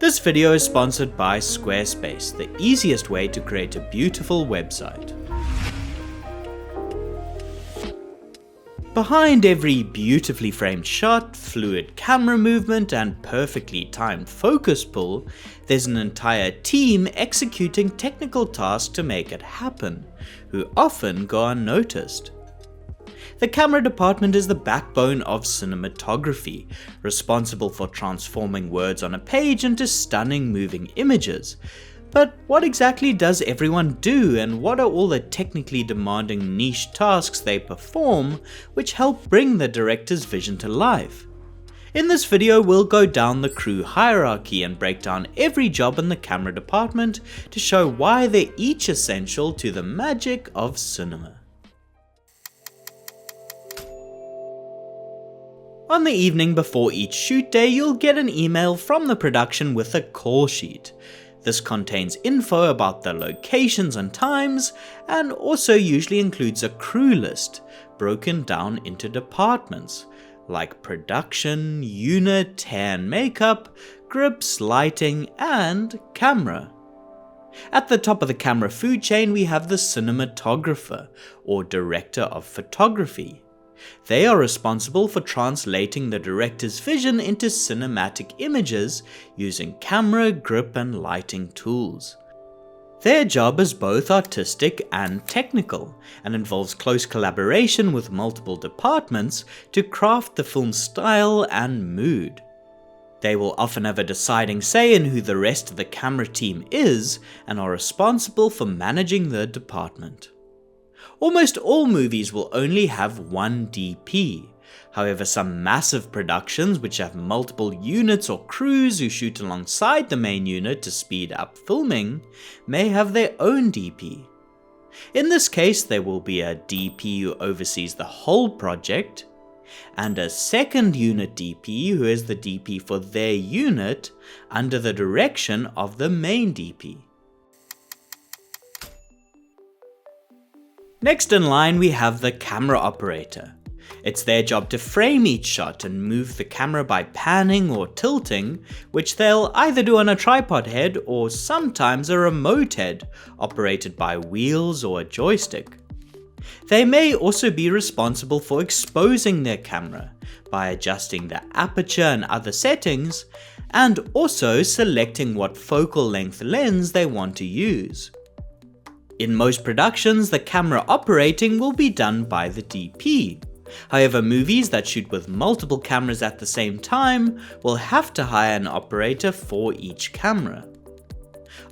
This video is sponsored by Squarespace, the easiest way to create a beautiful website. Behind every beautifully framed shot, fluid camera movement, and perfectly timed focus pull, there's an entire team executing technical tasks to make it happen, who often go unnoticed. The camera department is the backbone of cinematography, responsible for transforming words on a page into stunning moving images. But what exactly does everyone do, and what are all the technically demanding niche tasks they perform which help bring the director's vision to life? In this video we'll go down the crew hierarchy and break down every job in the camera department to show why they're each essential to the magic of cinema. On the evening before each shoot day, you'll get an email from the production with a call sheet. This contains info about the locations and times, and also usually includes a crew list, broken down into departments, like production, unit, hair and makeup, grips, lighting, and camera. At the top of the camera food chain we have the cinematographer, or director of photography. They are responsible for translating the director's vision into cinematic images using camera, grip, and lighting tools. Their job is both artistic and technical, and involves close collaboration with multiple departments to craft the film's style and mood. They will often have a deciding say in who the rest of the camera team is, and are responsible for managing the department. Almost all movies will only have one DP. However, some massive productions which have multiple units or crews who shoot alongside the main unit to speed up filming may have their own DP. In this case, there will be a DP who oversees the whole project, and a second unit DP who is the DP for their unit under the direction of the main DP. Next in line we have the camera operator. It's their job to frame each shot and move the camera by panning or tilting, which they'll either do on a tripod head or sometimes a remote head operated by wheels or a joystick. They may also be responsible for exposing their camera by adjusting the aperture and other settings, and also selecting what focal length lens they want to use. In most productions, the camera operating will be done by the DP. However, movies that shoot with multiple cameras at the same time will have to hire an operator for each camera.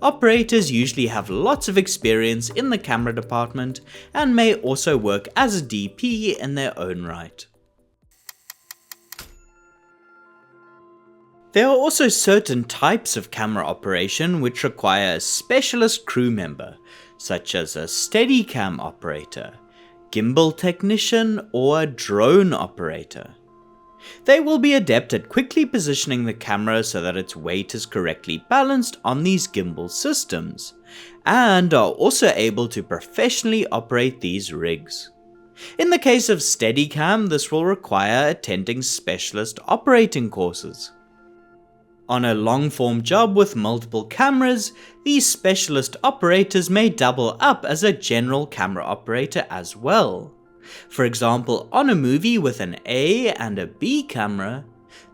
Operators usually have lots of experience in the camera department and may also work as a DP in their own right. There are also certain types of camera operation which require a specialist crew member, such as a Steadicam Operator, gimbal technician, or a drone operator. They will be adept at quickly positioning the camera so that its weight is correctly balanced on these gimbal systems, and are also able to professionally operate these rigs. In the case of Steadicam, this will require attending specialist operating courses. On a long-form job with multiple cameras, these specialist operators may double up as a general camera operator as well. For example, on a movie with an A and a B camera,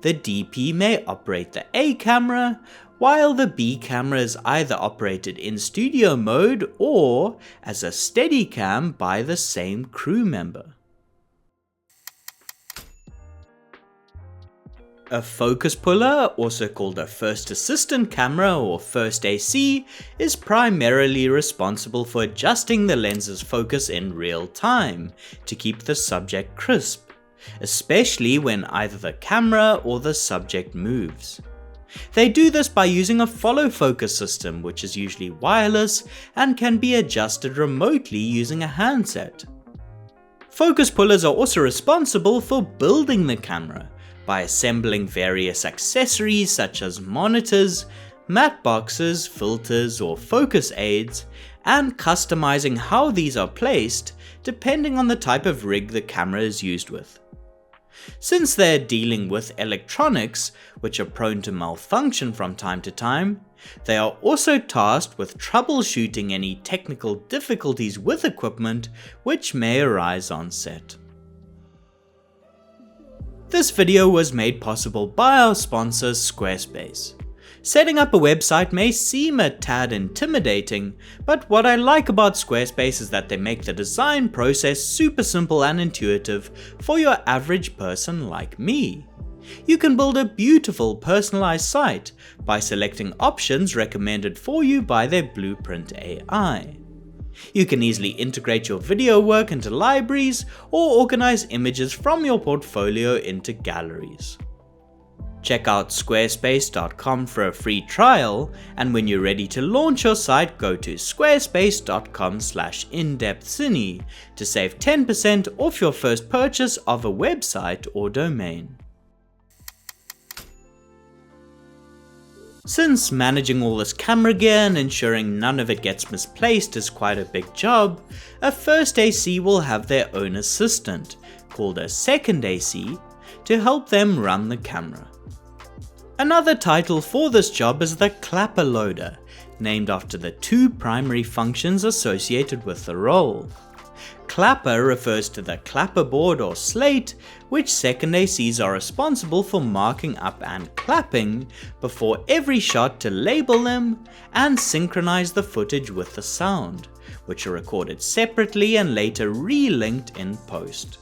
the DP may operate the A camera, while the B camera is either operated in studio mode or as a Steadicam by the same crew member. A focus puller, also called a first assistant camera or first AC, is primarily responsible for adjusting the lens's focus in real time to keep the subject crisp, especially when either the camera or the subject moves. They do this by using a follow focus system, which is usually wireless and can be adjusted remotely using a handset. Focus pullers are also responsible for building the camera, by assembling various accessories such as monitors, matte boxes, filters, or focus aids, and customizing how these are placed depending on the type of rig the camera is used with. Since they're dealing with electronics, which are prone to malfunction from time to time, they are also tasked with troubleshooting any technical difficulties with equipment which may arise on set. This video was made possible by our sponsor Squarespace. Setting up a website may seem a tad intimidating, but what I like about Squarespace is that they make the design process super simple and intuitive for your average person like me. You can build a beautiful personalized site by selecting options recommended for you by their Blueprint AI. You can easily integrate your video work into libraries or organize images from your portfolio into galleries. Check out squarespace.com for a free trial, and when you're ready to launch your site, go to squarespace.com/indepthcine to save 10% off your first purchase of a website or domain. Since managing all this camera gear and ensuring none of it gets misplaced is quite a big job, a first AC will have their own assistant, called a second AC, to help them run the camera. Another title for this job is the clapper loader, named after the two primary functions associated with the role. Clapper refers to the clapperboard or slate, which second ACs are responsible for marking up and clapping before every shot to label them and synchronize the footage with the sound, which are recorded separately and later re-linked in post.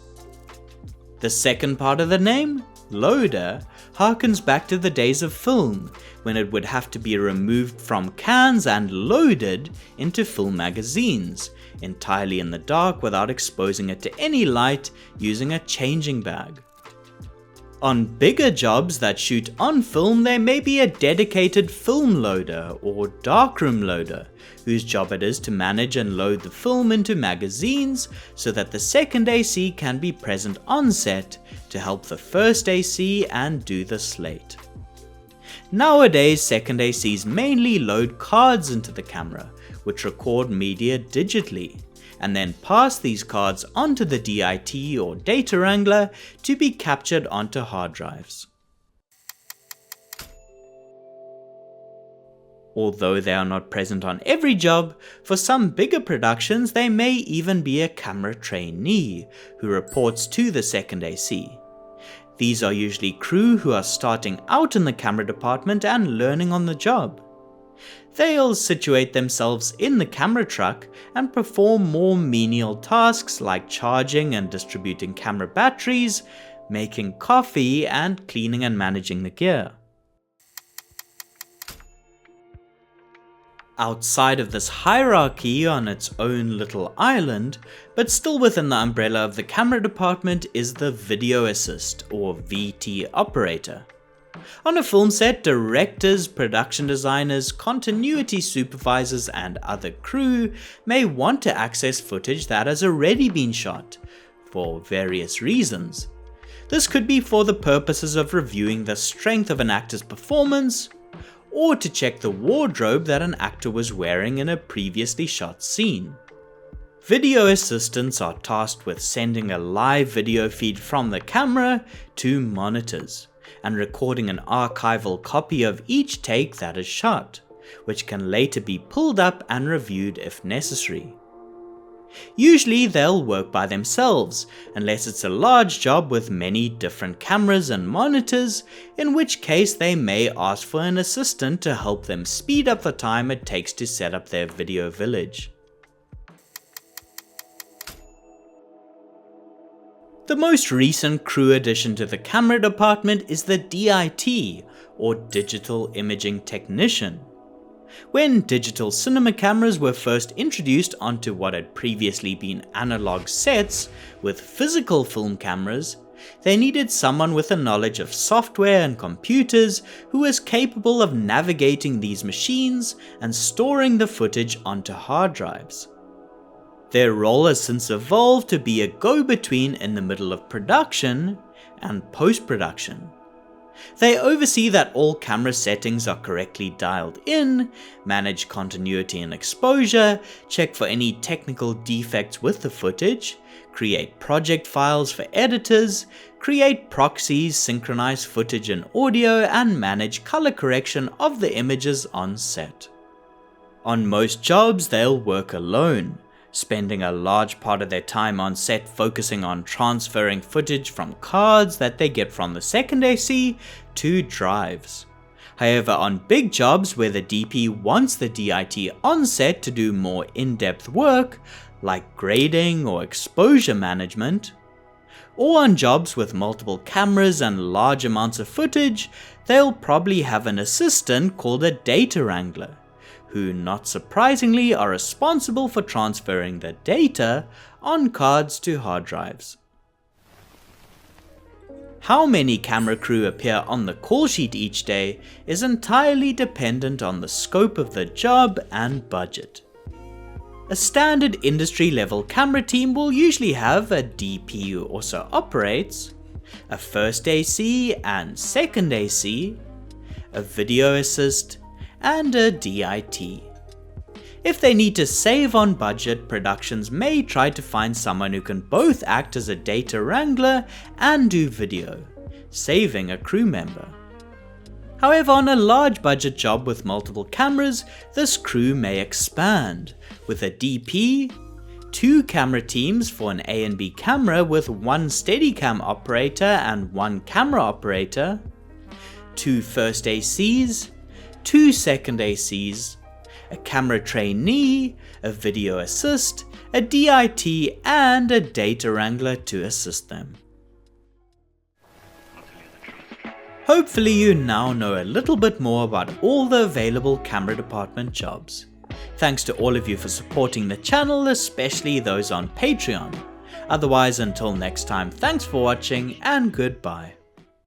The second part of the name, loader, harkens back to the days of film, when it would have to be removed from cans and loaded into film magazines, entirely in the dark without exposing it to any light, using a changing bag. On bigger jobs that shoot on film, there may be a dedicated film loader or darkroom loader, whose job it is to manage and load the film into magazines so that the second AC can be present on set to help the first AC and do the slate. Nowadays, second ACs mainly load cards into the camera, which record media digitally, and then pass these cards onto the DIT or data wrangler to be captured onto hard drives. Although they are not present on every job, for some bigger productions they may even be a camera trainee who reports to the second AC. These are usually crew who are starting out in the camera department and learning on the job. They'll situate themselves in the camera truck and perform more menial tasks like charging and distributing camera batteries, making coffee, and cleaning and managing the gear. Outside of this hierarchy on its own little island, but still within the umbrella of the camera department, is the video assist or VT operator. On a film set, directors, production designers, continuity supervisors, and other crew may want to access footage that has already been shot, for various reasons. This could be for the purposes of reviewing the strength of an actor's performance, or to check the wardrobe that an actor was wearing in a previously shot scene. Video assistants are tasked with sending a live video feed from the camera to monitors, and recording an archival copy of each take that is shot, which can later be pulled up and reviewed if necessary. Usually they'll work by themselves, unless it's a large job with many different cameras and monitors, in which case they may ask for an assistant to help them speed up the time it takes to set up their video village. The most recent crew addition to the camera department is the DIT, or Digital Imaging Technician. When digital cinema cameras were first introduced onto what had previously been analog sets with physical film cameras, they needed someone with a knowledge of software and computers who was capable of navigating these machines and storing the footage onto hard drives. Their role has since evolved to be a go-between in the middle of production and post-production. They oversee that all camera settings are correctly dialed in, manage continuity and exposure, check for any technical defects with the footage, create project files for editors, create proxies, synchronize footage and audio, and manage color correction of the images on set. On most jobs, they'll work alone, spending a large part of their time on set focusing on transferring footage from cards that they get from the second AC to drives. However, on big jobs where the DP wants the DIT on set to do more in-depth work, like grading or exposure management, or on jobs with multiple cameras and large amounts of footage, they'll probably have an assistant called a data wrangler, who not surprisingly are responsible for transferring the data on cards to hard drives. How many camera crew appear on the call sheet each day is entirely dependent on the scope of the job and budget. A standard industry level camera team will usually have a DP who also operates, a first AC and second AC, a video assist, and a DIT. If they need to save on budget, productions may try to find someone who can both act as a data wrangler and do video, saving a crew member. However, on a large budget job with multiple cameras, this crew may expand, with a DP, 2 camera teams for an A and B camera with 1 Steadicam operator and 1 camera operator, 2 first ACs, 2 second ACs, a camera trainee, a video assist, a DIT, and a data wrangler to assist them. Hopefully you now know a little bit more about all the available camera department jobs. Thanks to all of you for supporting the channel, especially those on Patreon. Otherwise, until next time, thanks for watching and goodbye.